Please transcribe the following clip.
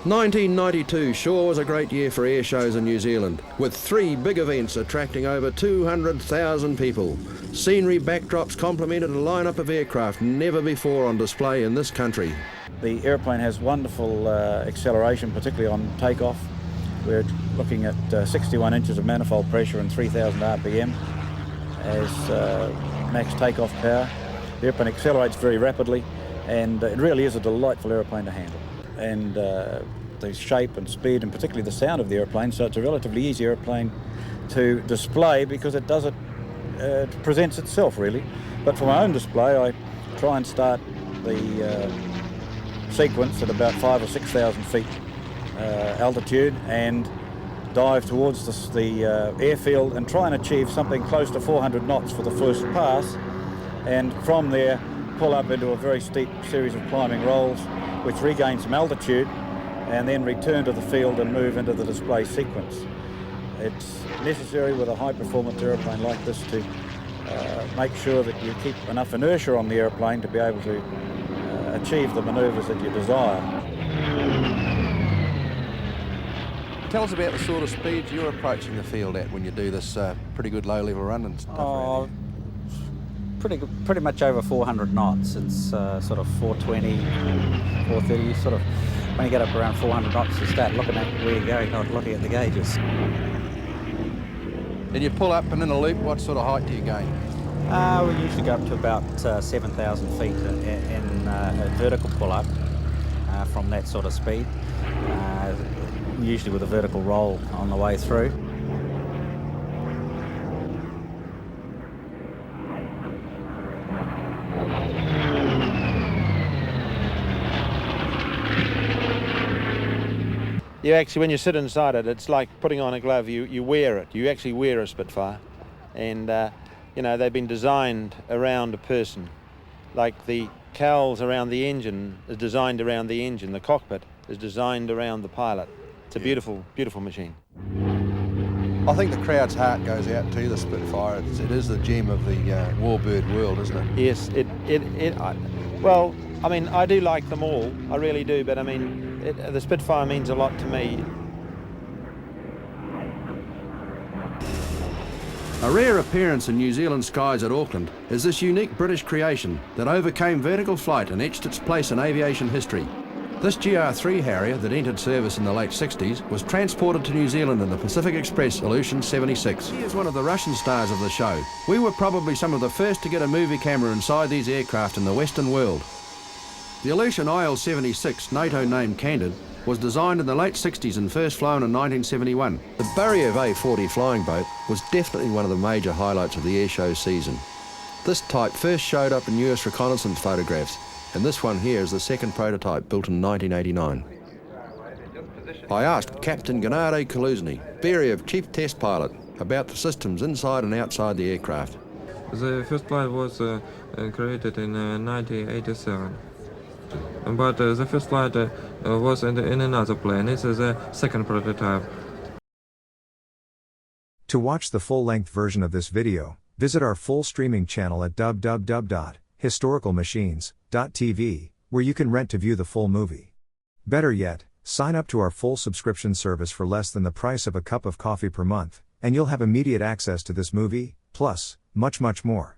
1992 sure was a great year for air shows in New Zealand, with 3 big events attracting over 200,000 people. Scenery backdrops complemented a lineup of aircraft never before on display in this country. The airplane has wonderful acceleration, particularly on takeoff. We're looking at 61 inches of manifold pressure and 3,000 RPM as max takeoff power. The airplane accelerates very rapidly, and it really is a delightful airplane to handle. And the shape and speed, and particularly the sound of the airplane, so it's a relatively easy airplane to display because it does it, presents itself really. But for my own display, I try and start the sequence at about 5,000 or 6,000 feet altitude and dive towards the airfield and try and achieve something close to 400 knots for the first pass, and from there pull up into a very steep series of climbing rolls which regain some altitude and then return to the field and move into the display sequence. It's necessary with a high performance airplane like this to make sure that you keep enough inertia on the airplane to be able to achieve the manoeuvres that you desire. Tell us about the sort of speeds you're approaching the field at when you do this pretty good low-level run and stuff. Oh, pretty much over 400 knots. It's sort of 420, 430, sort of. When you get up around 400 knots, you start looking at where you're going, not looking at the gauges. And you pull up and in a loop, what sort of height do you gain? We usually go up to about 7,000 feet in a vertical pull-up from that sort of speed. Usually with a vertical roll on the way through. You actually, when you sit inside it, it's like putting on a glove. You wear it. You actually wear a Spitfire, and you know, they've been designed around a person. Like the cowls around the engine is designed around the engine. The cockpit is designed around the pilot. It's a beautiful, beautiful machine. I think the crowd's heart goes out to the Spitfire. It is the gem of the warbird world, isn't it? Yes, well, I mean, I do like them all, I really do, but I mean, the Spitfire means a lot to me. A rare appearance in New Zealand skies at Auckland is this unique British creation that overcame vertical flight and etched its place in aviation history. This GR3 Harrier that entered service in the late 60s was transported to New Zealand in the Pacific Express Ilyushin Il76. He is one of the Russian stars of the show. We were probably some of the first to get a movie camera inside these aircraft in the Western world. The Ilyushin Il76, NATO named Candid, was designed in the late 60s and first flown in 1971. The Beriev A40 flying boat was definitely one of the major highlights of the airshow season. This type first showed up in US reconnaissance photographs, and this one here is the second prototype, built in 1989. I asked Captain Gennady Kaluzny, Beriev Chief Test Pilot, about the systems inside and outside the aircraft. The first flight was created in 1987. But the first flight was in another plane. This is the second prototype. To watch the full-length version of this video, visit our full streaming channel at www.historicalmachines.tv, where you can rent to view the full movie. Better yet, sign up to our full subscription service for less than the price of a cup of coffee per month, and you'll have immediate access to this movie, plus much more.